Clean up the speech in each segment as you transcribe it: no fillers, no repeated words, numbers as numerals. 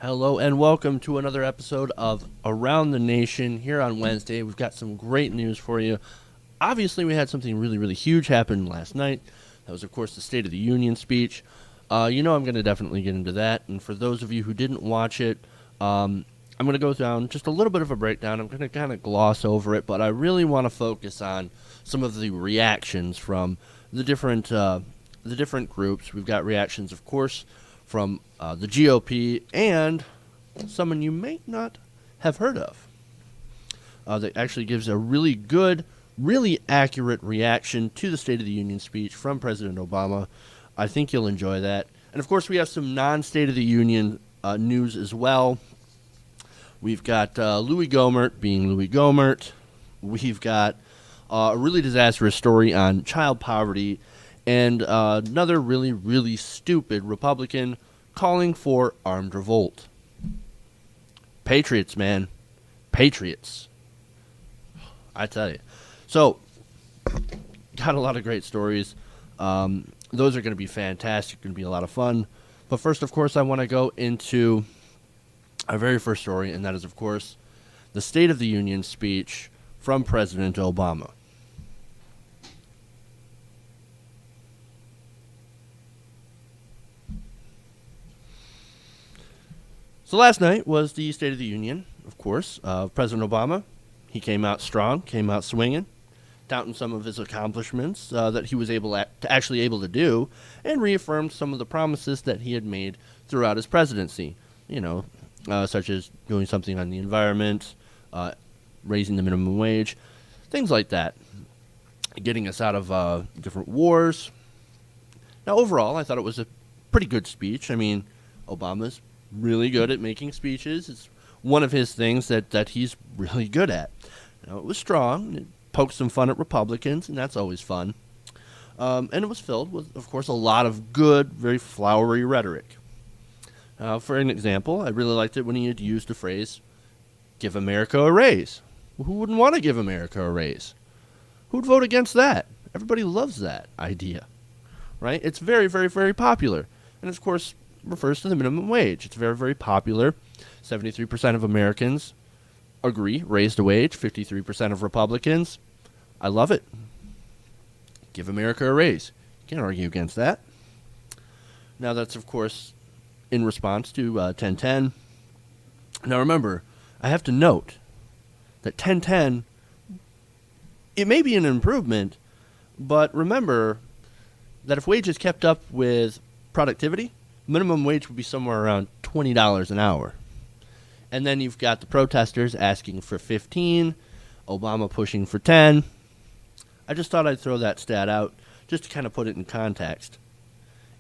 Hello and welcome to another episode of Around the Nation here on Wednesday. We've got some great news for you. Obviously, we had something really huge happen last night. That was, of course, the State of the Union speech. I'm going to definitely get into that. And for those of you who didn't watch it, I'm going to go down just a little bit of a breakdown. I'm going to kind of gloss over it, but I really want to focus on some of the reactions from the different groups. We've got reactions, of course, from the GOP and someone you may not have heard of. That actually gives a really good, really accurate reaction to the State of the Union speech from President Obama. I think you'll enjoy that. And of course, we have some non-State of the Union news as well. We've got Louis Gohmert being Louis Gohmert. We've got a really disastrous story on child poverty. And another really stupid Republican calling for armed revolt. Patriots, man. Patriots. I tell you. So, got a lot of great stories. Those are going to be fantastic. Going to be a lot of fun. But first, of course, I want to go into our very first story, and that is, of course, the State of the Union speech from President Obama. So last night was the State of the Union, of course, of President Obama. He came out strong, came out swinging, touting some of his accomplishments that he was able to do, and reaffirmed some of the promises that he had made throughout his presidency. Such as doing something on the environment, raising the minimum wage, things like that, getting us out of different wars. Now, overall, I thought it was a pretty good speech. I mean, Obama's really good at making speeches. It's one of his things that he's really good at. It was strong. It poked some fun at Republicans, and that's always fun. And it was filled with, of course, a lot of good, very flowery rhetoric. For an example, I really liked it when he had used the phrase, "Give America a raise." Well, who wouldn't want to give America a raise? Who'd vote against that? Everybody loves that idea, right? It's very popular. And, of course, refers to the minimum wage. It's very popular. 73% of Americans agree, raise the wage. 53% of Republicans. I love it. Give America a raise. Can't argue against that. Now, that's, of course, in response to 1010. Now, remember, I have to note that 1010, it may be an improvement, but remember that if wages kept up with productivity, minimum wage would be somewhere around $20 an hour. And then you've got the protesters asking for 15, Obama pushing for 10. I just thought I'd throw that stat out just to kind of put it in context.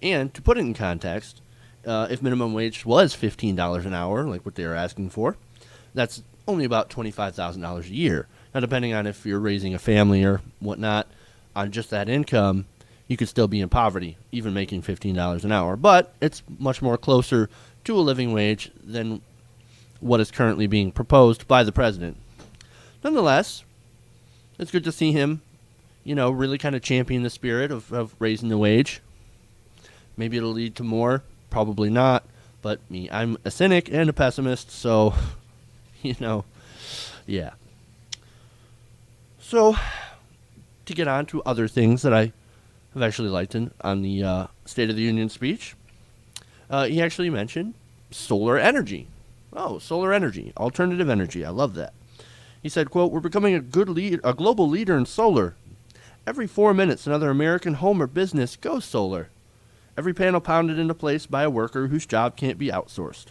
And to put it in context, if minimum wage was $15 an hour, like what they are asking for, that's only about $25,000 a year. Now, depending on if you're raising a family or whatnot, on just that income, you could still be in poverty, even making $15 an hour. But it's much more closer to a living wage than what is currently being proposed by the president. Nonetheless, it's good to see him, really kind of champion the spirit of raising the wage. Maybe it'll lead to more, probably not. But I'm a cynic and a pessimist, so, yeah. So, to get on to other things that I have actually liked on the State of the Union speech. He actually mentioned solar energy. Oh, solar energy, alternative energy. I love that. He said, quote, "We're becoming a global leader in solar. Every 4 minutes, another American home or business goes solar. Every panel pounded into place by a worker whose job can't be outsourced.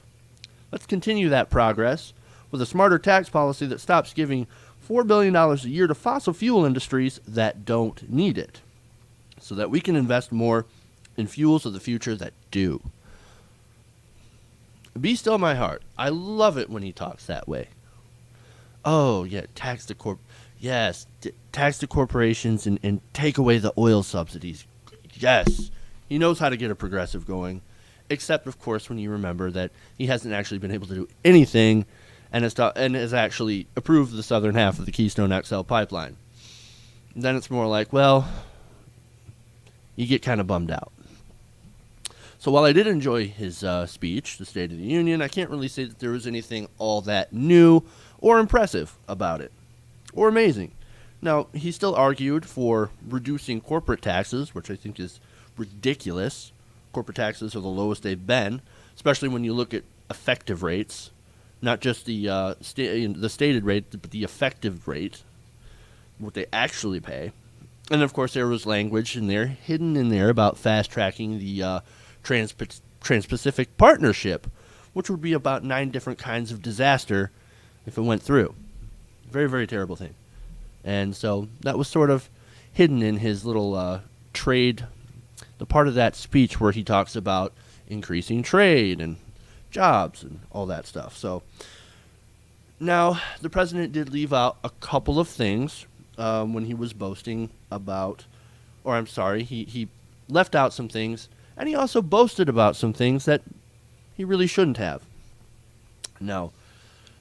Let's continue that progress with a smarter tax policy that stops giving $4 billion a year to fossil fuel industries that don't need it, so that we can invest more in fuels of the future that do." Be still my heart. I love it when he talks that way. Oh, yeah, tax the corporations and take away the oil subsidies. Yes, he knows how to get a progressive going, except, of course, when you remember that he hasn't actually been able to do anything and has actually approved the southern half of the Keystone XL pipeline. Then it's more like, well, you get kind of bummed out. So while I did enjoy his speech, the State of the Union, I can't really say that there was anything all that new or impressive about it, or amazing. Now, he still argued for reducing corporate taxes, which I think is ridiculous. Corporate taxes are the lowest they've been, especially when you look at effective rates, not just the stated rate, but the effective rate, what they actually pay. And of course, there was language in there, hidden in there, about fast tracking the Trans-Pacific Partnership, which would be about 9 different kinds of disaster if it went through. Very, very terrible thing. And so that was sort of hidden in his little trade, the part of that speech where he talks about increasing trade and jobs and all that stuff. So now the president did leave out a couple of things when he was boasting about, or I'm sorry, he left out some things, and he also boasted about some things that he really shouldn't have. Now,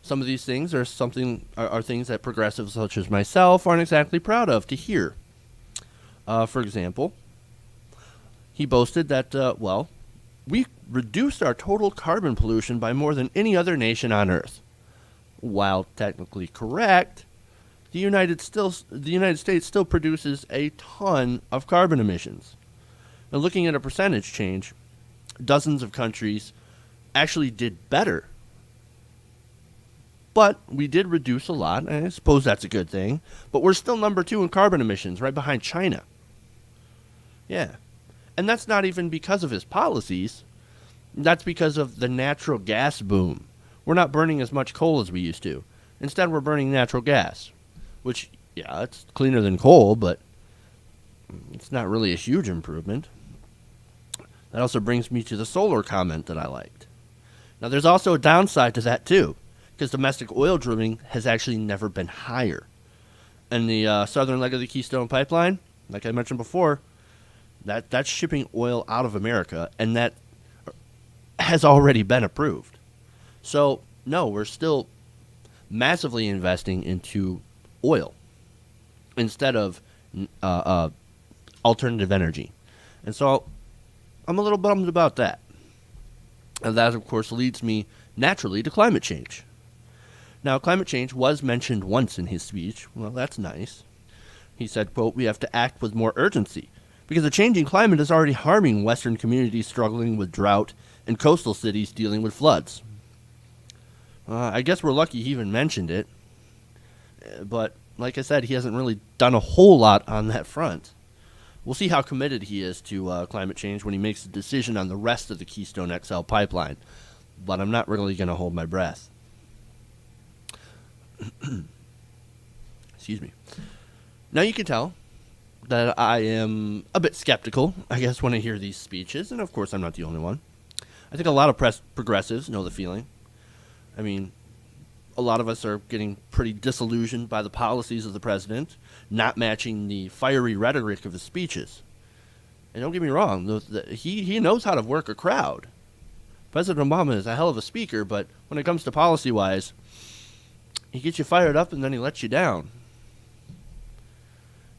some of these things are things that progressives such as myself aren't exactly proud of to hear. For example, he boasted that, we reduced our total carbon pollution by more than any other nation on Earth. While technically correct, the United States still produces a ton of carbon emissions. Now, looking at a percentage change, dozens of countries actually did better. But we did reduce a lot, and I suppose that's a good thing. But we're still number 2 in carbon emissions, right behind China. Yeah. And that's not even because of his policies. That's because of the natural gas boom. We're not burning as much coal as we used to. Instead, we're burning natural gas. Which, yeah, it's cleaner than coal, but it's not really a huge improvement. That also brings me to the solar comment that I liked. Now, there's also a downside to that, too, because domestic oil drilling has actually never been higher. And the southern leg of the Keystone Pipeline, like I mentioned before, that's shipping oil out of America, and that has already been approved. So, no, we're still massively investing into oil instead of alternative energy. And so I'm a little bummed about that. And that, of course, leads me naturally to climate change. Now, climate change was mentioned once in his speech. Well, that's nice. He said, quote, "We have to act with more urgency because the changing climate is already harming Western communities struggling with drought and coastal cities dealing with floods." I guess we're lucky he even mentioned it. But, like I said, he hasn't really done a whole lot on that front. We'll see how committed he is to climate change when he makes a decision on the rest of the Keystone XL pipeline. But I'm not really going to hold my breath. Excuse me. Now you can tell that I am a bit skeptical, I guess, when I hear these speeches. And, of course, I'm not the only one. I think a lot of progressives know the feeling. I mean, a lot of us are getting pretty disillusioned by the policies of the president, not matching the fiery rhetoric of his speeches. And don't get me wrong, he knows how to work a crowd. President Obama is a hell of a speaker, but when it comes to policy-wise, he gets you fired up and then he lets you down.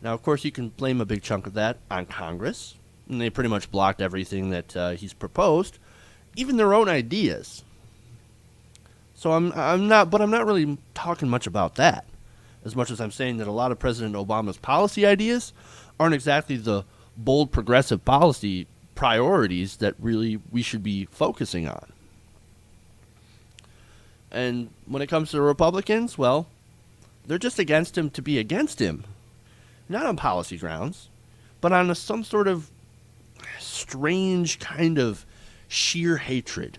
Now, of course, you can blame a big chunk of that on Congress, and they pretty much blocked everything that he's proposed, even their own ideas. So I'm not really talking much about that, as much as I'm saying that a lot of President Obama's policy ideas aren't exactly the bold progressive policy priorities that really we should be focusing on. And when it comes to the Republicans, well, they're just against him to be against him. Not on policy grounds, but on some sort of strange kind of sheer hatred.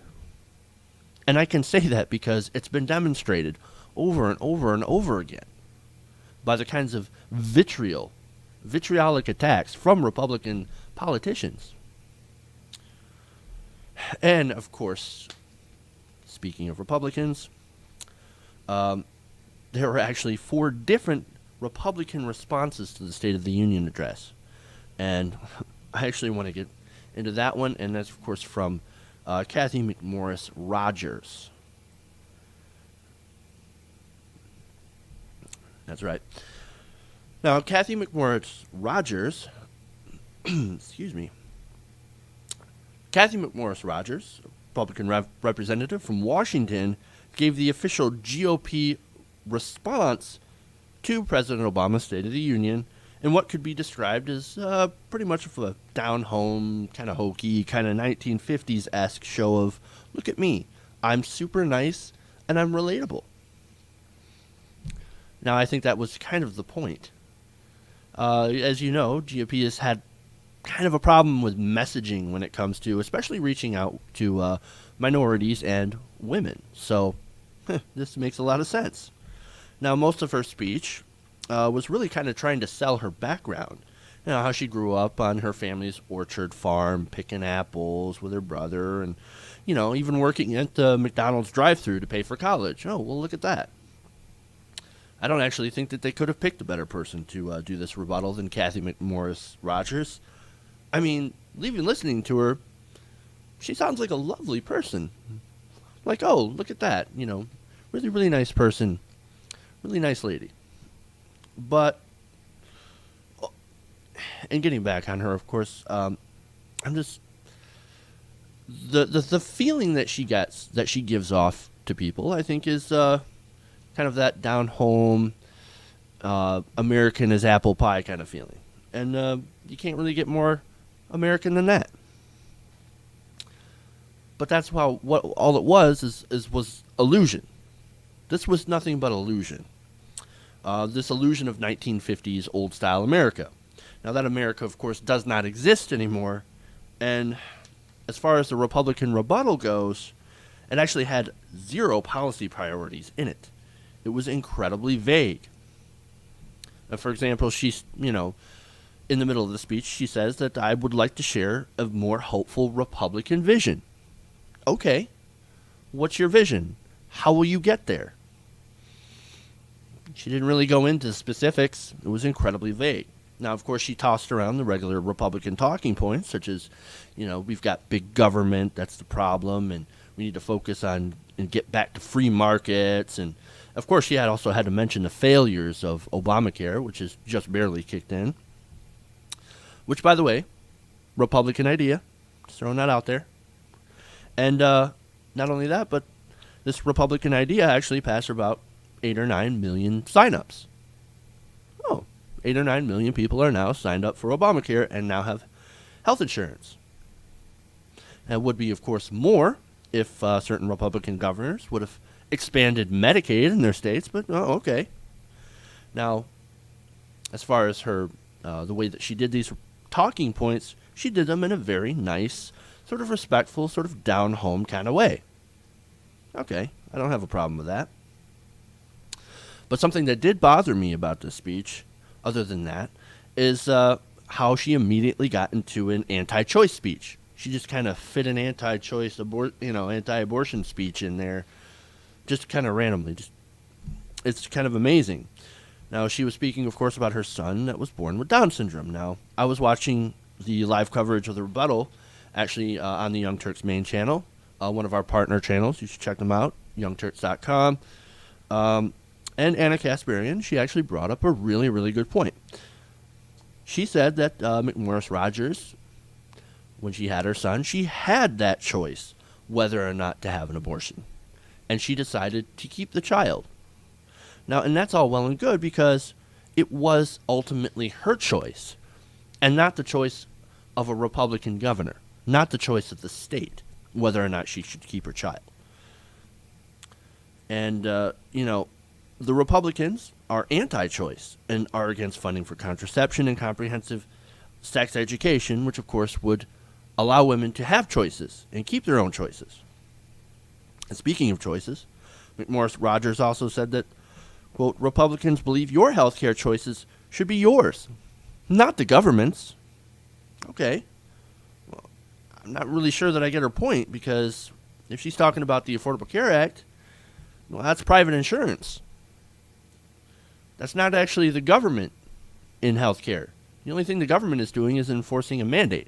And I can say that because it's been demonstrated over and over and over again by the kinds of vitriolic attacks from Republican politicians. And, of course, speaking of Republicans, there were actually 4 different Republican responses to the State of the Union address. And I actually want to get into that one, and that's, of course, from Kathy McMorris Rogers. That's right. Now, Kathy McMorris Rogers, excuse me, Kathy McMorris Rogers, Republican representative from Washington, gave the official GOP response to President Obama's State of the Union in what could be described as pretty much of a down-home, kind of hokey, kind of 1950s-esque show of, look at me, I'm super nice and I'm relatable. Now, I think that was kind of the point. As you know, GOP has had kind of a problem with messaging when it comes to especially reaching out to minorities and women. So this makes a lot of sense. Now, most of her speech was really kind of trying to sell her background. You know, how she grew up on her family's orchard farm, picking apples with her brother, and, you know, even working at the McDonald's drive-thru to pay for college. Oh, well, look at that. I don't actually think that they could have picked a better person to do this rebuttal than Kathy McMorris Rogers. I mean, even listening to her, she sounds like a lovely person. Like, oh, look at that. You know, really, really nice person. Really nice lady. But, and getting back on her, of course, I'm just, the feeling that she gets, that she gives off to people, I think is kind of that down home, American as apple pie kind of feeling. And you can't really get more American than that. But that's what all it was illusion. This was nothing but illusion. This illusion of 1950s old-style America. Now, that America, of course, does not exist anymore. And as far as the Republican rebuttal goes, it actually had zero policy priorities in it. It was incredibly vague. For example, she's, you know, in the middle of the speech, she says that I would like to share a more hopeful Republican vision. Okay. What's your vision? How will you get there? She didn't really go into specifics. It was incredibly vague. Now, of course, she tossed around the regular Republican talking points, such as, you know, we've got big government, that's the problem, and we need to focus on and get back to free markets. And, of course, she also had to mention the failures of Obamacare, which is just barely kicked in. Which, by the way, Republican idea. Just throwing that out there. And not only that, but this Republican idea actually passed about 8 or 9 million signups. Oh, 8 or 9 million people are now signed up for Obamacare and now have health insurance. That would be, of course, more if certain Republican governors would have expanded Medicaid in their states, but okay. Now, as far as her, the way that she did these talking points, she did them in a very nice, sort of respectful, sort of down-home kind of way. Okay, I don't have a problem with that. But something that did bother me about this speech, other than that, is how she immediately got into an anti-choice speech. She just kind of fit an anti-choice, anti-abortion speech in there, just kind of randomly. It's kind of amazing. Now, she was speaking, of course, about her son that was born with Down syndrome. Now, I was watching the live coverage of the rebuttal, actually on the Young Turks main channel, one of our partner channels. You should check them out, youngturks.com. And Anna Kasparian, she actually brought up a really, really good point. She said that McMorris Rogers, when she had her son, she had that choice whether or not to have an abortion. And she decided to keep the child. Now, and that's all well and good because it was ultimately her choice and not the choice of a Republican governor, not the choice of the state, whether or not she should keep her child. And, the Republicans are anti-choice and are against funding for contraception and comprehensive sex education, which, of course, would allow women to have choices and keep their own choices. And speaking of choices, McMorris Rogers also said that, quote, Republicans believe your health care choices should be yours, not the government's. Okay. Well, I'm not really sure that I get her point because if she's talking about the Affordable Care Act, well, that's private insurance. That's not actually the government in health care. The only thing the government is doing is enforcing a mandate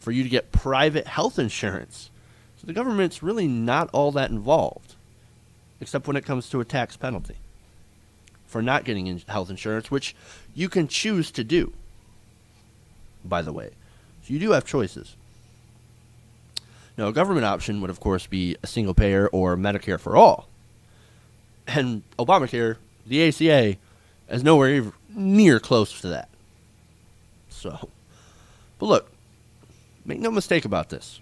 for you to get private health insurance. So the government's really not all that involved, except when it comes to a tax penalty for not getting health insurance, which you can choose to do, by the way. So you do have choices. Now, a government option would, of course, be a single payer or Medicare for all. And Obamacare, the ACA, is nowhere near close to that. So, but look, make no mistake about this.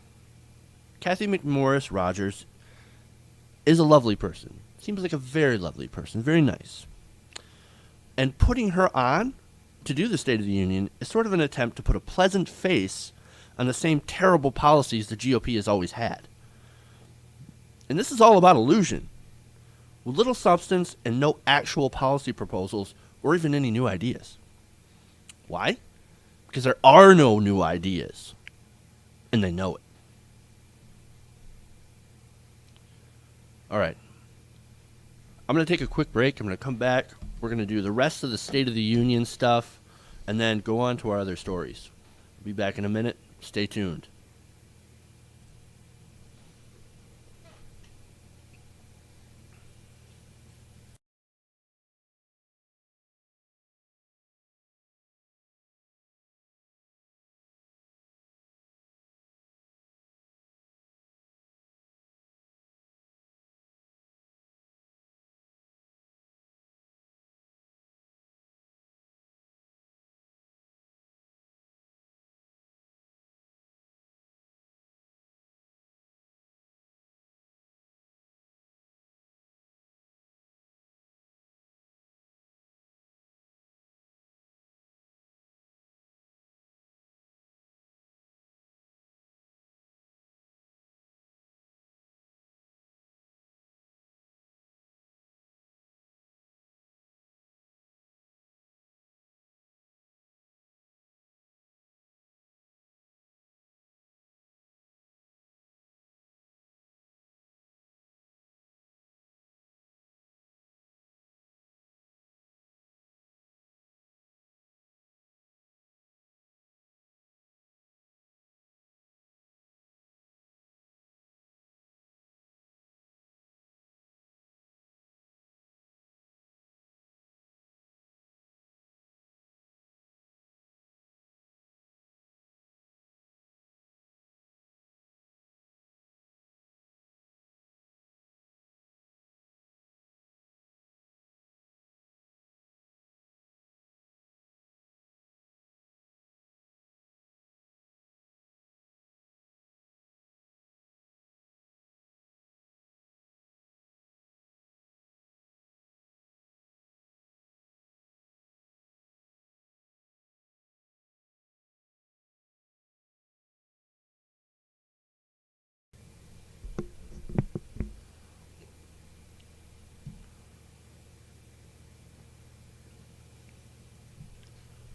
Kathy McMorris Rogers is a lovely person. Seems like a very lovely person, very nice. And putting her on to do the State of the Union is sort of an attempt to put a pleasant face on the same terrible policies the GOP has always had. And this is all about illusion, with little substance and no actual policy proposals or even any new ideas. Why? Because there are no new ideas, and they know it. All right. I'm going to take a quick break. I'm going to come back. We're going to do the rest of the State of the Union stuff and then go on to our other stories. We'll be back in a minute. Stay tuned.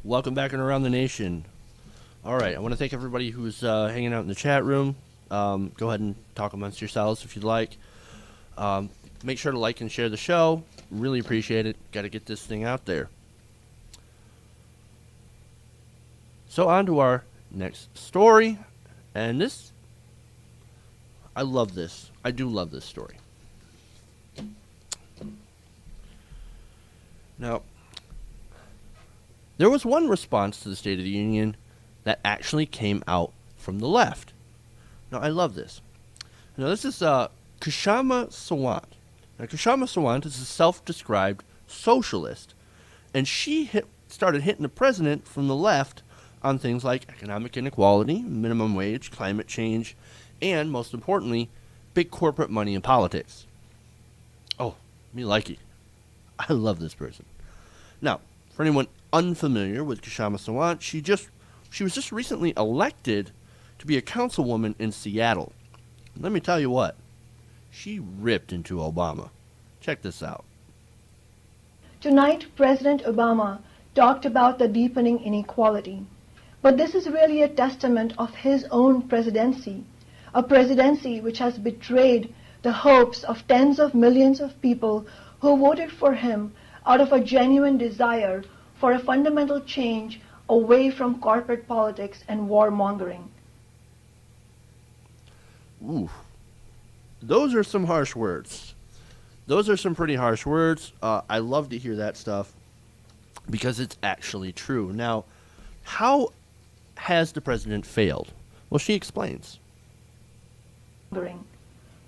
Welcome back and around the nation. All right, I want to thank everybody who's hanging out in the chat room. Go ahead and talk amongst yourselves if you'd like. Make sure to like and share the show. Really appreciate it. Got to get this thing out there. So on to our next story. And this, I love this. I do love this story. Now, there was one response to the State of the Union that actually came out from the left. Now, I love this. Now, this is Kshama Sawant. Now, Kshama Sawant is a self-described socialist, and she started hitting the president from the left on things like economic inequality, minimum wage, climate change, and, most importantly, big corporate money in politics. Oh, me likey. I love this person. Now, for anyone unfamiliar with Kshama Sawant, she was just recently elected to be a councilwoman in Seattle. Let me tell you what, she ripped into Obama. Check this out. Tonight, President Obama talked about the deepening inequality. But this is really a testament of his own presidency, a presidency which has betrayed the hopes of tens of millions of people who voted for him out of a genuine desire for a fundamental change away from corporate politics and warmongering. Ooh, those are some harsh words. Those are some pretty harsh words. I love to hear that stuff because it's actually true. Now, how has the president failed? Well, she explains.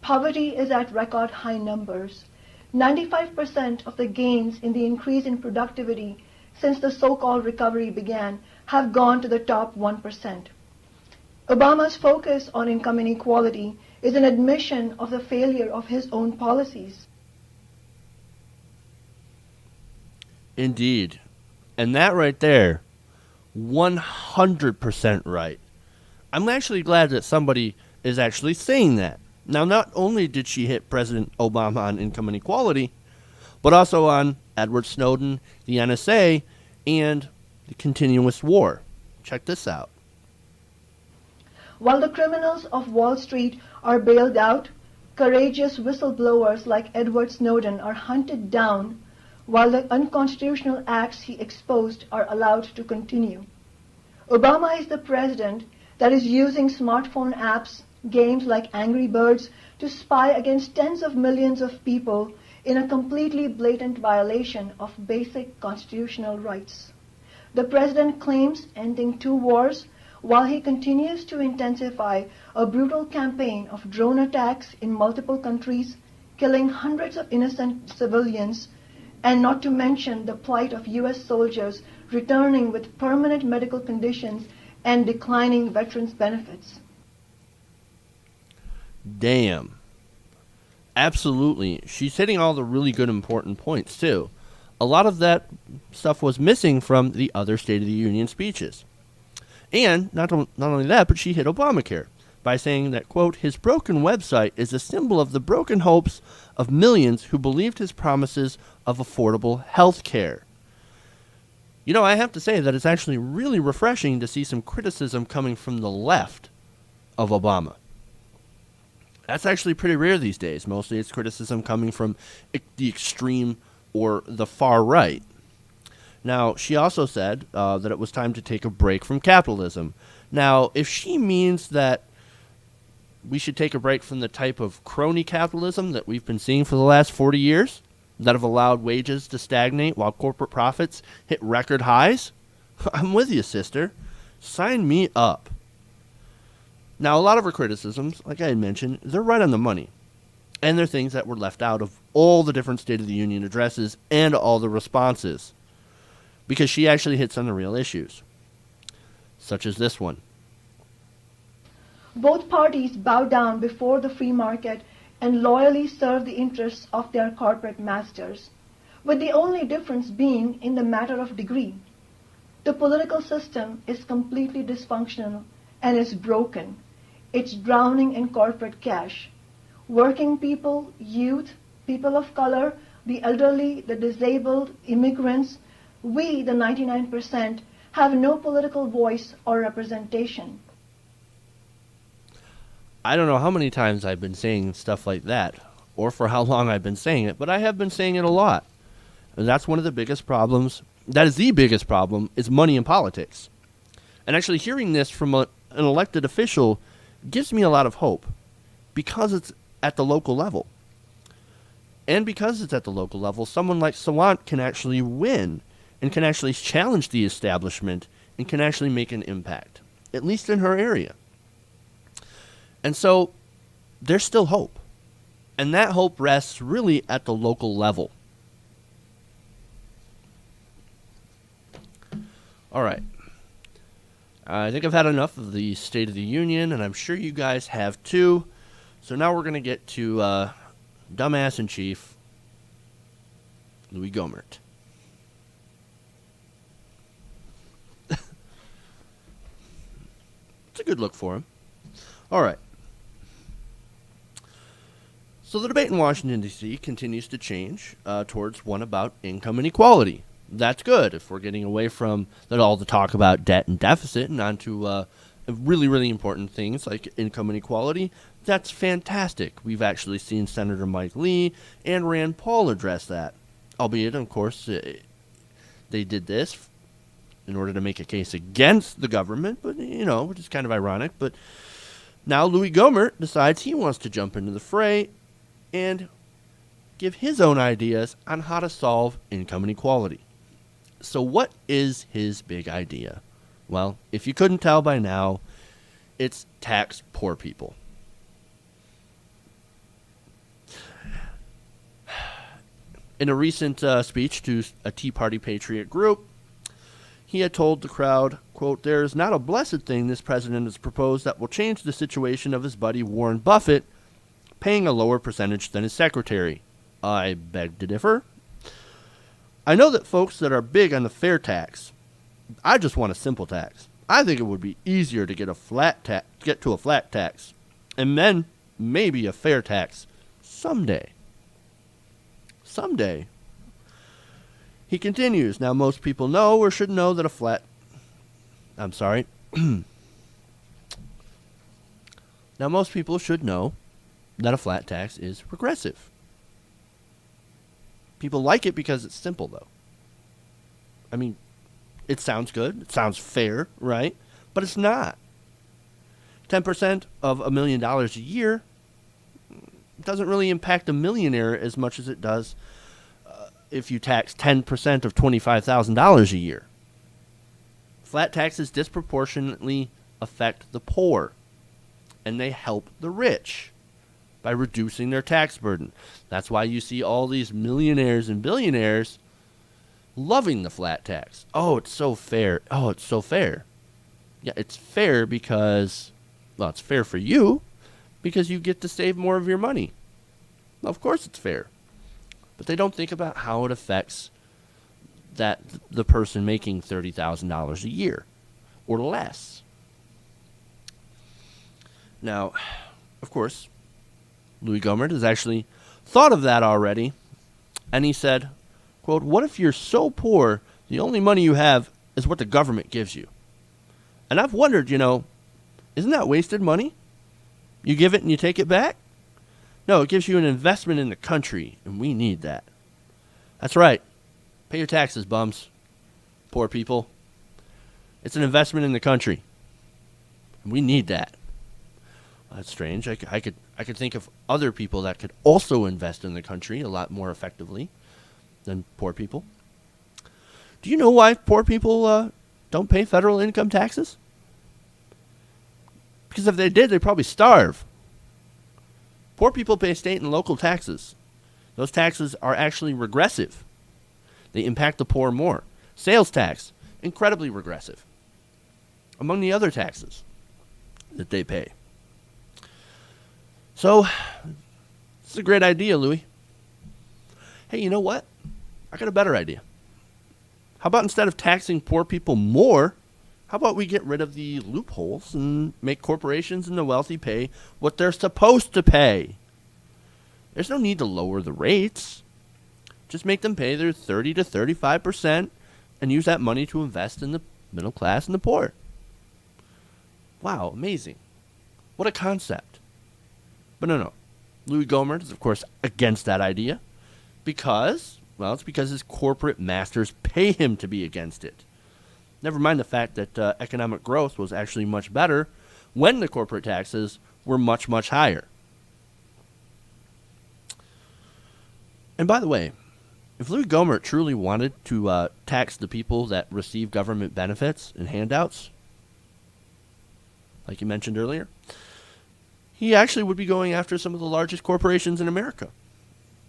Poverty is at record high numbers. 95% of the gains in the increase in productivity since the so-called recovery began have gone to the top 1%. Obama's focus on income inequality is an admission of the failure of his own policies. Indeed. And that right there, 100% right. I'm actually glad that somebody is actually saying that. Now, not only did she hit President Obama on income inequality, but also on Edward Snowden, the NSA, and the continuous war. Check this out. While the criminals of Wall Street are bailed out, courageous whistleblowers like Edward Snowden are hunted down, while the unconstitutional acts he exposed are allowed to continue. Obama is the president that is using smartphone apps, games like Angry Birds, to spy against tens of millions of people in a completely blatant violation of basic constitutional rights. The president claims ending 2 wars while he continues to intensify a brutal campaign of drone attacks in multiple countries, killing hundreds of innocent civilians, and not to mention the plight of U.S. soldiers returning with permanent medical conditions and declining veterans' benefits. Damn. Absolutely. She's hitting all the really good important points, too. A lot of that stuff was missing from the other State of the Union speeches. And not only that, but she hit Obamacare by saying that, quote, his broken website is a symbol of the broken hopes of millions who believed his promises of affordable health care. You know, I have to say that it's actually really refreshing to see some criticism coming from the left of Obama. That's actually pretty rare these days. Mostly it's criticism coming from the extreme or the far right. Now, she also said that it was time to take a break from capitalism. Now, if she means that we should take a break from the type of crony capitalism that we've been seeing for the last 40 years, that have allowed wages to stagnate while corporate profits hit record highs, I'm with you, sister. Sign me up. Now, a lot of her criticisms, like I had mentioned, they're right on the money. And they're things that were left out of all the different State of the Union addresses and all the responses, because she actually hits on the real issues, such as this one. Both parties bow down before the free market and loyally serve the interests of their corporate masters, with the only difference being in the matter of degree. The political system is completely dysfunctional and is broken. It's drowning in corporate cash. Working people, youth, people of color, the elderly, the disabled, immigrants, we, the 99%, have no political voice or representation. I don't know how many times I've been saying stuff like that, or for how long I've been saying it, but I have been saying it a lot. And that's one of the biggest problems. That is the biggest problem, is money in politics. And actually hearing this from an elected official gives me a lot of hope, because it's at the local level. And because it's at the local level, someone like Sawant can actually win and can actually challenge the establishment and can actually make an impact, at least in her area. And so there's still hope. And that hope rests really at the local level. All right. I think I've had enough of the State of the Union, and I'm sure you guys have too. So now we're going to get to dumbass in chief, Louis Gohmert. It's a good look for him. All right. So the debate in Washington, D.C. continues to change towards one about income inequality. That's good if we're getting away from all the talk about debt and deficit and onto really, really important things like income inequality. That's fantastic. We've actually seen Senator Mike Lee and Rand Paul address that. Albeit, of course, they did this in order to make a case against the government, but, which is kind of ironic. But now Louis Gohmert decides he wants to jump into the fray and give his own ideas on how to solve income inequality. So what is his big idea? Well, if you couldn't tell by now, it's tax poor people. In a recent speech to a Tea Party patriot group, he had told the crowd, quote, "There is not a blessed thing this president has proposed that will change the situation of his buddy Warren Buffett paying a lower percentage than his secretary. I beg to differ. I know that folks that are big on the fair tax, I just want a simple tax. I think it would be easier to get to a flat tax, and then maybe a fair tax someday." Someday. He continues, "Now most people know or should know that Now most people should know that a flat tax is regressive. People like it because it's simple, though. I mean, it sounds good. It sounds fair, right? But it's not. 10% of $1 million a year doesn't really impact a millionaire as much as it does if you tax 10% of $25,000 a year. Flat taxes disproportionately affect the poor, and they help the rich by reducing their tax burden. That's why you see all these millionaires and billionaires loving the flat tax. Oh, it's so fair. Oh, it's so fair. Yeah, it's fair because, well, it's fair for you because you get to save more of your money. Well, of course it's fair. But they don't think about how it affects the person making $30,000 a year or less. Now, of course, Louis Gohmert has actually thought of that already, and he said, quote, "What if you're so poor the only money you have is what the government gives you?" And I've wondered, isn't that wasted money? You give it and you take it back? No, it gives you an investment in the country, and we need that. That's right. Pay your taxes, bums. Poor people. It's an investment in the country, and we need that. Well, that's strange. I could think of other people that could also invest in the country a lot more effectively than poor people. Do you know why poor people don't pay federal income taxes? Because if they did, they'd probably starve. Poor people pay state and local taxes. Those taxes are actually regressive. They impact the poor more. Sales tax, incredibly regressive, among the other taxes that they pay. So, this is a great idea, Louis. Hey, you know what? I got a better idea. How about instead of taxing poor people more, how about we get rid of the loopholes and make corporations and the wealthy pay what they're supposed to pay? There's no need to lower the rates. Just make them pay their 30 to 35% and use that money to invest in the middle class and the poor. Wow, amazing. What a concept. But no. Louis Gohmert is, of course, against that idea because, well, it's because his corporate masters pay him to be against it. Never mind the fact that economic growth was actually much better when the corporate taxes were much, much higher. And by the way, if Louis Gohmert truly wanted to tax the people that receive government benefits and handouts, like you mentioned earlier, he actually would be going after some of the largest corporations in America.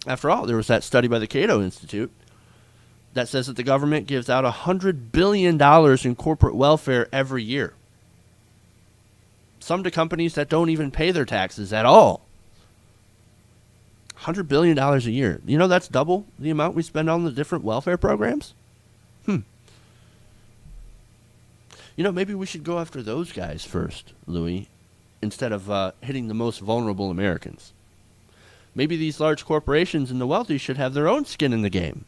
After all, there was that study by the Cato Institute that says that the government gives out $100 billion in corporate welfare every year. Some to companies that don't even pay their taxes at all. $100 billion a year. You know that's double the amount we spend on the different welfare programs? Maybe we should go after those guys first, Louis, instead of hitting the most vulnerable Americans. Maybe these large corporations and the wealthy should have their own skin in the game,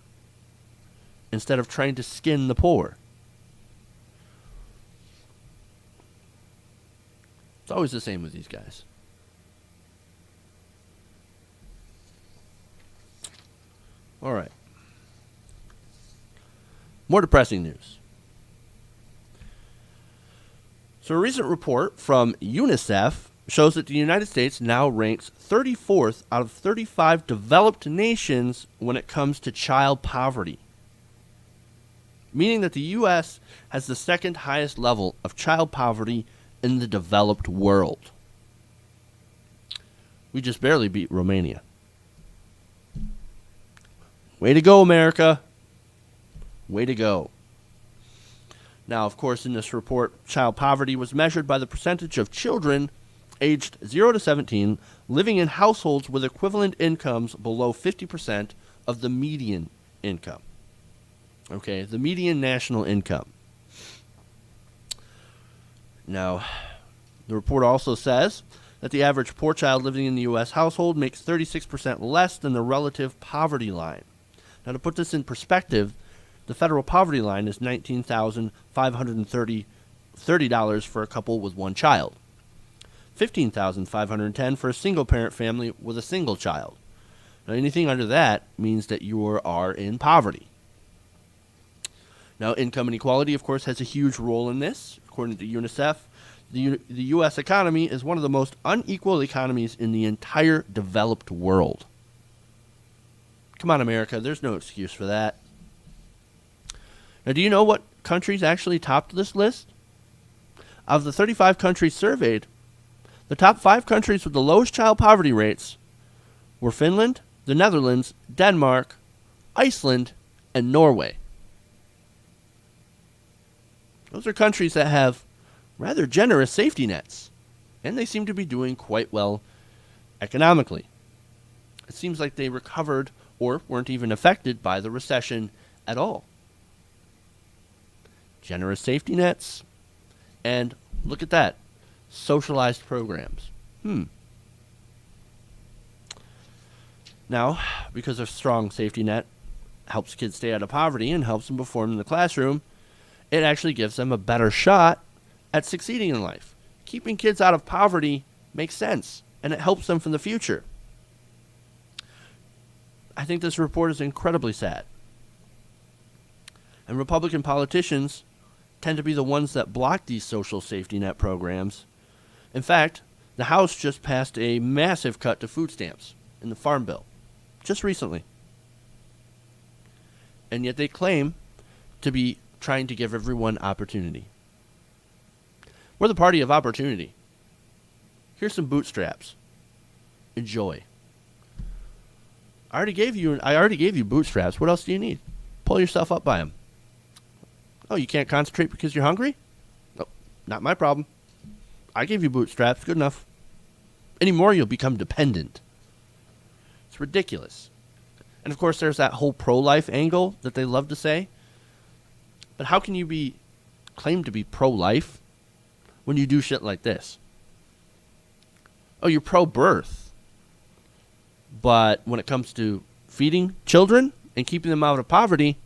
instead of trying to skin the poor. It's always the same with these guys. All right. More depressing news. So a recent report from UNICEF shows that the United States now ranks 34th out of 35 developed nations when it comes to child poverty, meaning that the U.S. has the second highest level of child poverty in the developed world. We just barely beat Romania. Way to go, America. Way to go. Now, of course, in this report, child poverty was measured by the percentage of children aged 0 to 17 living in households with equivalent incomes below 50% of the median income. Okay, the median national income. Now, the report also says that the average poor child living in the U.S. household makes 36% less than the relative poverty line. Now, to put this in perspective, the federal poverty line is $19,530 for a couple with one child, $15,510 for a single-parent family with a single child. Now, anything under that means that you are in poverty. Now, income inequality, of course, has a huge role in this. According to UNICEF, the U.S. economy is one of the most unequal economies in the entire developed world. Come on, America. There's no excuse for that. Now, do you know what countries actually topped this list? Of the 35 countries surveyed, the top 5 countries with the lowest child poverty rates were Finland, the Netherlands, Denmark, Iceland, and Norway. Those are countries that have rather generous safety nets, and they seem to be doing quite well economically. It seems like they recovered or weren't even affected by the recession at all. Generous safety nets, and look at that, socialized programs. Now, because a strong safety net helps kids stay out of poverty and helps them perform in the classroom, it actually gives them a better shot at succeeding in life. Keeping kids out of poverty makes sense, and it helps them for the future. I think this report is incredibly sad. And Republican politicians tend to be the ones that block these social safety net programs. In fact, the House just passed a massive cut to food stamps in the Farm Bill, just recently. And yet they claim to be trying to give everyone opportunity. We're the party of opportunity. Here's some bootstraps. Enjoy. I already gave you bootstraps. What else do you need? Pull yourself up by them. Oh, you can't concentrate because you're hungry? No, not my problem. I gave you bootstraps. Good enough. Any more, you'll become dependent. It's ridiculous. And of course, there's that whole pro-life angle that they love to say. But how can you claim to be pro-life when you do shit like this? Oh, you're pro-birth. But when it comes to feeding children and keeping them out of poverty,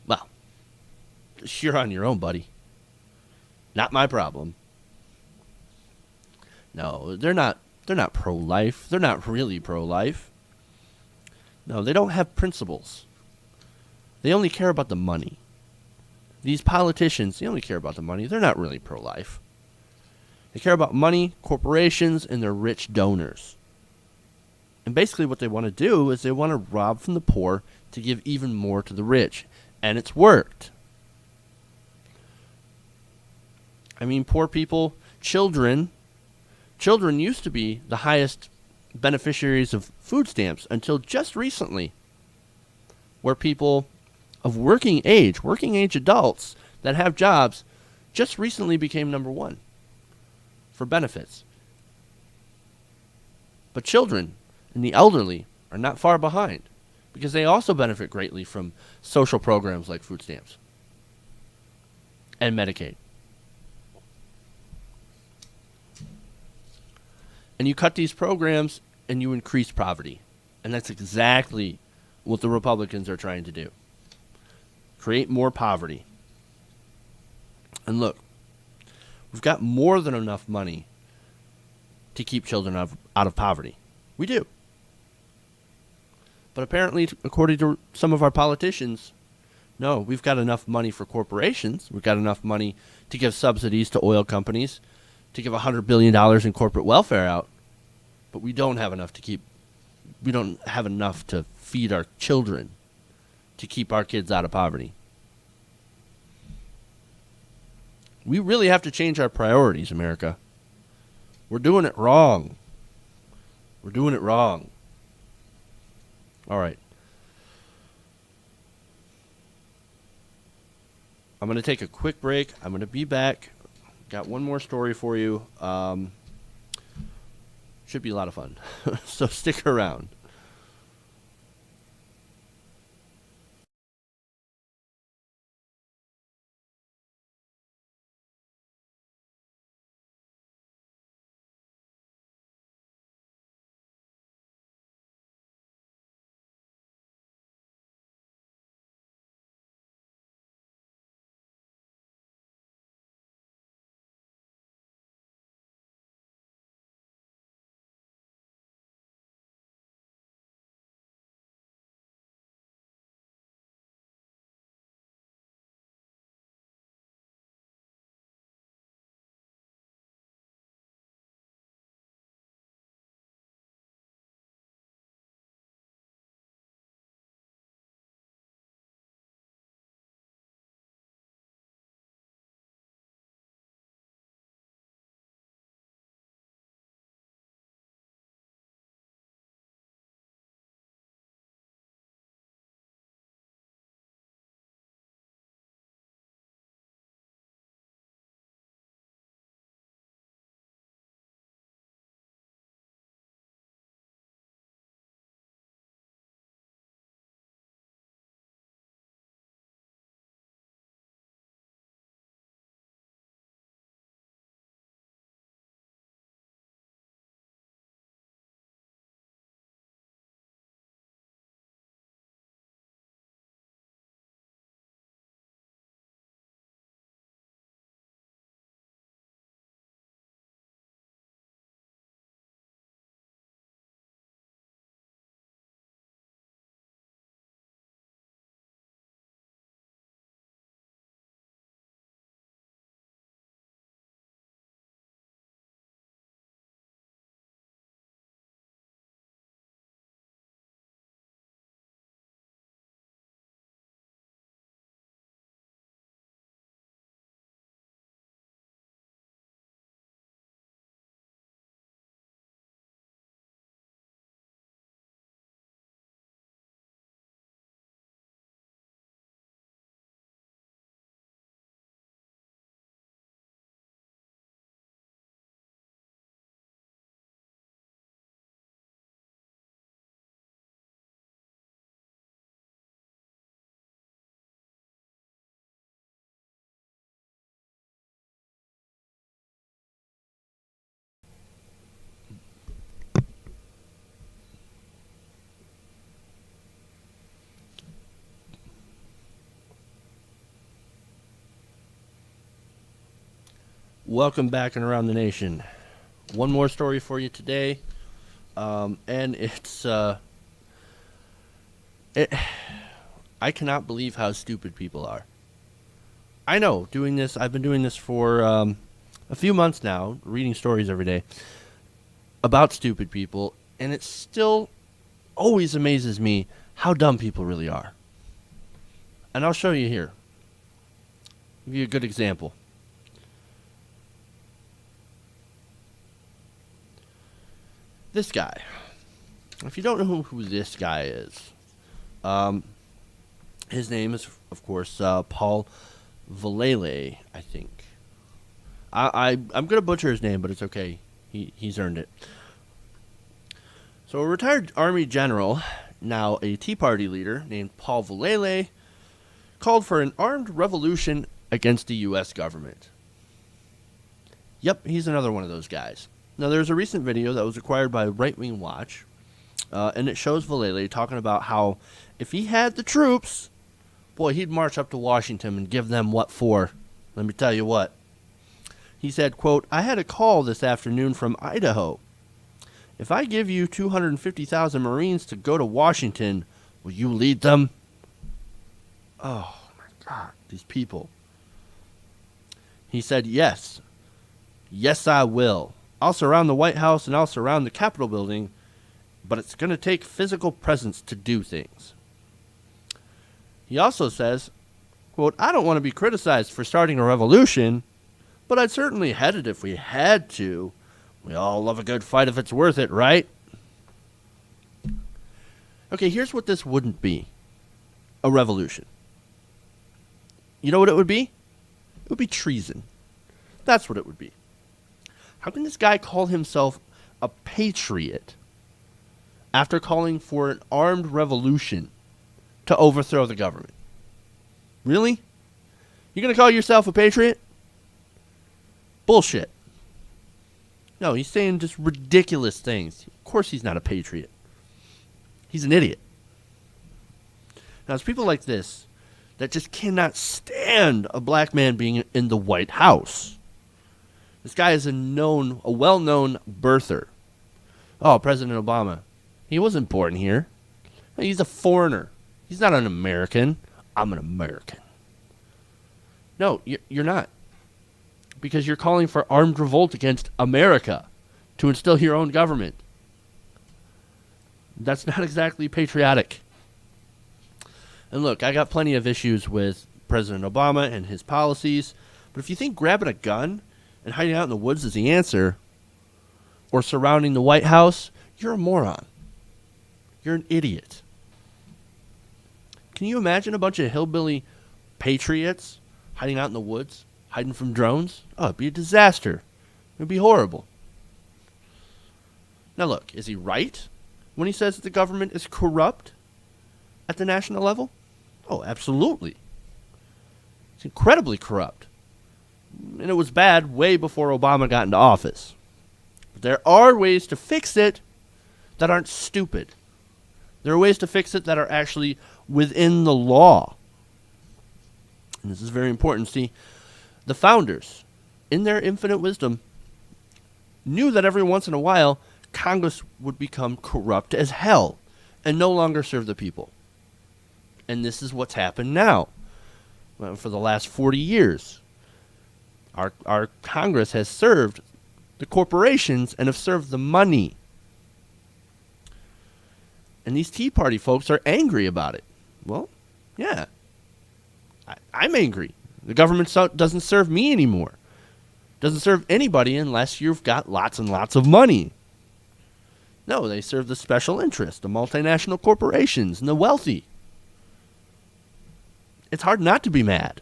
well, you're on your own, buddy. Not my problem. No, they're not pro-life. They're not really pro-life. No, they don't have principles. They only care about the money. These politicians, they only care about the money. They're not really pro-life. They care about money, corporations, and their rich donors. And basically what they want to do is they want to rob from the poor to give even more to the rich. And it's worked. I mean, poor people, children used to be the highest beneficiaries of food stamps until just recently, where people of working age adults that have jobs just recently became number one for benefits. But children and the elderly are not far behind because they also benefit greatly from social programs like food stamps and Medicaid. And you cut these programs and you increase poverty. And that's exactly what the Republicans are trying to do. Create more poverty. And look, we've got more than enough money to keep children out of poverty. We do. But apparently, according to some of our politicians, no, we've got enough money for corporations. We've got enough money to give subsidies to oil companies, to give $100 billion in corporate welfare out. But we don't have enough to feed our children, to keep our kids out of poverty. We really have to change our priorities, America. We're doing it wrong. We're doing it wrong. All right. I'm going to take a quick break. I'm going to be back. Got one more story for you. Should be a lot of fun. So stick around. Welcome back and around the nation. One more story for you today, and I cannot believe how stupid people are. I know, I've been doing this for a few months now, reading stories every day about stupid people, and it still always amazes me how dumb people really are. And I'll show you here. Give you a good example. This guy. If you don't know who this guy is, his name is, of course, Paul Valele, I think. I'm going to butcher his name, but it's okay. He's earned it. So a retired Army general, now a Tea Party leader, named Paul Valele, called for an armed revolution against the U.S. government. Yep, he's another one of those guys. Now, there's a recent video that was acquired by Right Wing Watch, and it shows Valele talking about how if he had the troops, boy, he'd march up to Washington and give them what for. Let me tell you what. He said, quote, "I had a call this afternoon from Idaho. If I give you 250,000 Marines to go to Washington, will you lead them?" Oh, my God, these people. He said, "Yes. Yes, I will. I'll surround the White House and I'll surround the Capitol building, but it's going to take physical presence to do things." He also says, quote, "I don't want to be criticized for starting a revolution, but I'd certainly head it if we had to. We all love a good fight if it's worth it, right?" Okay, here's what this wouldn't be. A revolution. You know what it would be? It would be treason. That's what it would be. How can this guy call himself a patriot after calling for an armed revolution to overthrow the government? Really? You're going to call yourself a patriot? Bullshit. No, he's saying just ridiculous things. Of course he's not a patriot. He's an idiot. Now, it's people like this that just cannot stand a black man being in the White House. This guy is a well-known birther. Oh, President Obama. He wasn't born here. He's a foreigner. He's not an American. I'm an American. No, you're not. Because you're calling for armed revolt against America to instill your own government. That's not exactly patriotic. And look, I got plenty of issues with President Obama and his policies, but if you think grabbing a gun and hiding out in the woods is the answer, or surrounding the White House, you're a moron. You're an idiot. Can you imagine a bunch of hillbilly patriots hiding out in the woods, hiding from drones? Oh, it'd be a disaster. It'd be horrible. Now look, is he right when he says that the government is corrupt at the national level? Oh, absolutely. It's incredibly corrupt. And it was bad way before Obama got into office. But there are ways to fix it that aren't stupid. There are ways to fix it that are actually within the law. And this is very important. See, the founders, in their infinite wisdom, knew that every once in a while, Congress would become corrupt as hell and no longer serve the people. And this is what's happened now. Well, for the last 40 years, our Congress has served the corporations and have served the money. And these Tea Party folks are angry about it. Well, yeah. I'm angry. The government doesn't serve me anymore. Doesn't serve anybody unless you've got lots and lots of money. No, they serve the special interest, the multinational corporations, and the wealthy. It's hard not to be mad.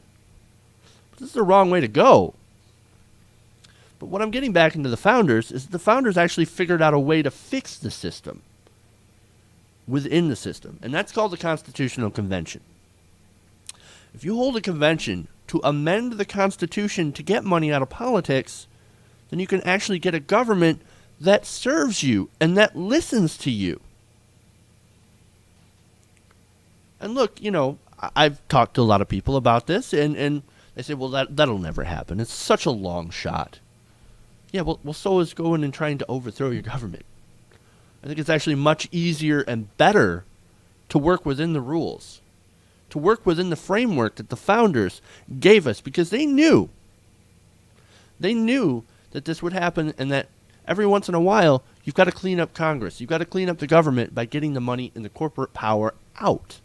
But this is the wrong way to go. But what I'm getting back into the founders is the founders actually figured out a way to fix the system within the system, and that's called the Constitutional Convention. If you hold a convention to amend the Constitution to get money out of politics, then you can actually get a government that serves you and that listens to you. And look, I've talked to a lot of people about this, and they say, well, that'll never happen. It's such a long shot. Yeah, well, so is going and trying to overthrow your government. I think it's actually much easier and better to work within the rules, to work within the framework that the founders gave us, because they knew that this would happen, and that every once in a while, you've got to clean up Congress. You've got to clean up the government by getting the money and the corporate power out.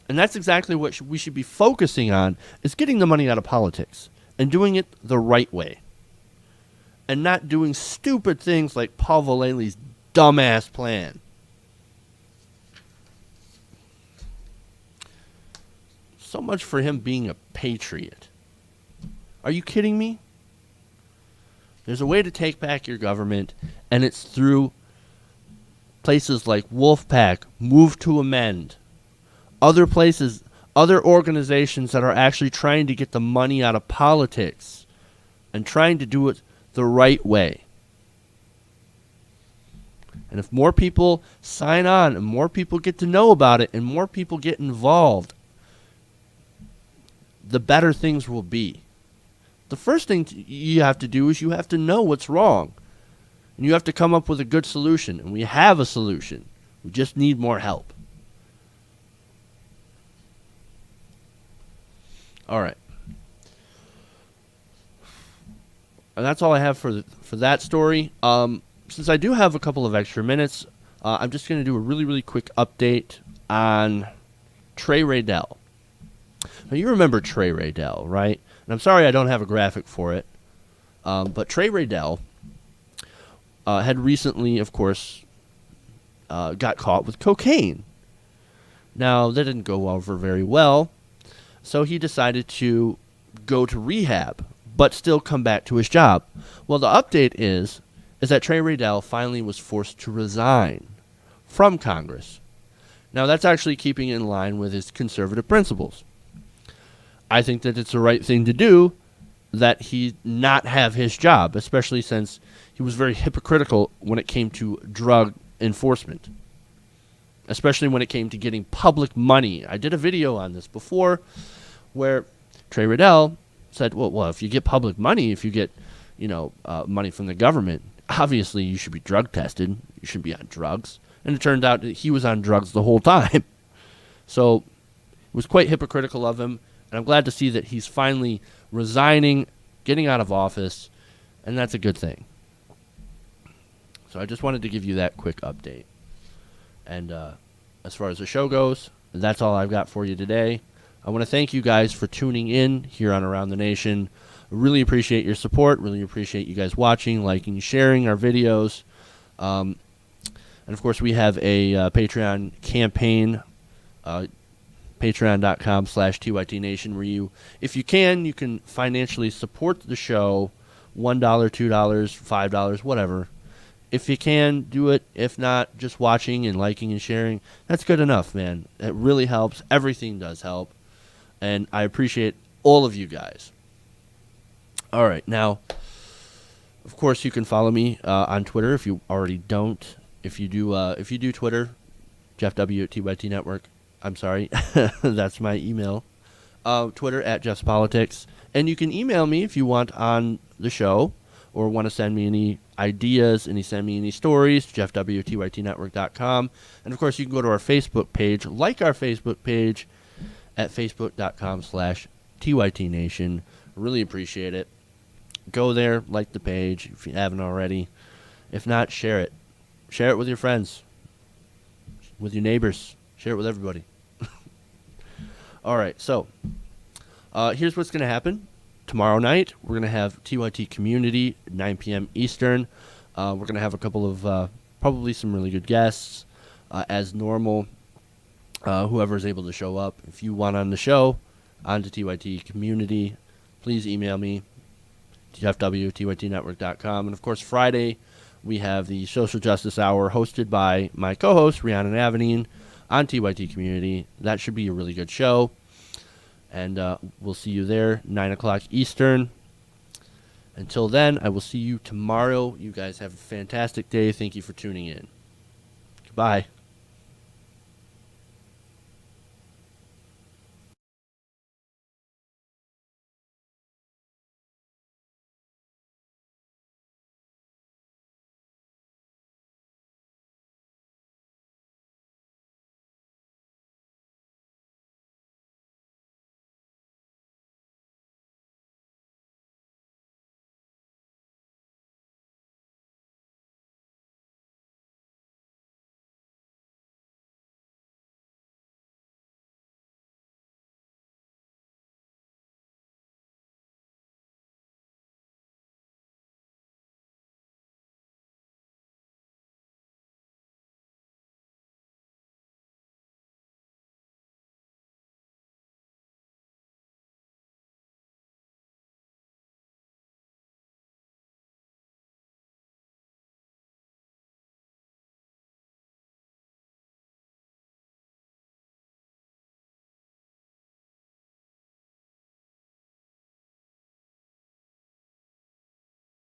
And that's exactly what we should be focusing on, is getting the money out of politics and doing it the right way. And not doing stupid things like Paul Vallely's dumbass plan. So much for him being a patriot. Are you kidding me? There's a way to take back your government, and it's through places like Wolfpack, Move to Amend, other places, other organizations that are actually trying to get the money out of politics and trying to do it the right way. And if more people sign on and more people get to know about it and more people get involved, the better things will be. The first thing you have to do is you have to know what's wrong. And you have to come up with a good solution. And we have a solution. We just need more help. All right. And that's all I have for that story. Since I do have a couple of extra minutes, I'm just going to do a really, really quick update on Trey Raydell. Now, you remember Trey Raydell, right? And I'm sorry I don't have a graphic for it. But Trey Raydell had recently, of course, got caught with cocaine. Now, that didn't go over very well. So he decided to go to rehab, but still come back to his job. Well, the update is that Trey Riddell finally was forced to resign from Congress. Now, that's actually keeping in line with his conservative principles. I think that it's the right thing to do that he not have his job, especially since he was very hypocritical when it came to drug enforcement, especially when it came to getting public money. I did a video on this before where Trey Riddell said, well, if you get public money, if you get, money from the government, obviously you should be drug tested. You shouldn't be on drugs. And it turned out that he was on drugs the whole time. So it was quite hypocritical of him. And I'm glad to see that he's finally resigning, getting out of office, and that's a good thing. So I just wanted to give you that quick update. And as far as the show goes, that's all I've got for you today. I want to thank you guys for tuning in here on Around the Nation. I really appreciate your support. Really appreciate you guys watching, liking, sharing our videos. And, of course, we have a Patreon campaign, patreon.com/TYT Nation, where you can financially support the show, $1, $2, $5, whatever. If you can, do it. If not, just watching and liking and sharing, that's good enough, man. It really helps. Everything does help. And I appreciate all of you guys. All right, now, of course, you can follow me on Twitter if you already don't. If you do Twitter, Jeff W at TYT Network. I'm sorry, that's my email. Twitter at Jeff's Politics. And you can email me if you want on the show or want to send me any ideas, send me any stories, jeffw at tytnetwork.com. And, of course, you can go to our Facebook page, like our Facebook page at facebook.com/TYT Nation. Really appreciate it. Go there, like the page if you haven't already. If not, share it. Share it with your friends, with your neighbors. Share it with everybody. All right, so here's what's going to happen. Tomorrow night, we're going to have TYT Community, 9 p.m. Eastern. We're going to have a couple of probably some really good guests, as normal. Whoever's able to show up. If you want on the show, on to TYT Community, please email me, jeffw@tytnetwork.com. And, of course, Friday, we have the Social Justice Hour hosted by my co-host, Rhiannon Avenine, on TYT Community. That should be a really good show. And we'll see you there, 9 o'clock Eastern. Until then, I will see you tomorrow. You guys have a fantastic day. Thank you for tuning in. Goodbye.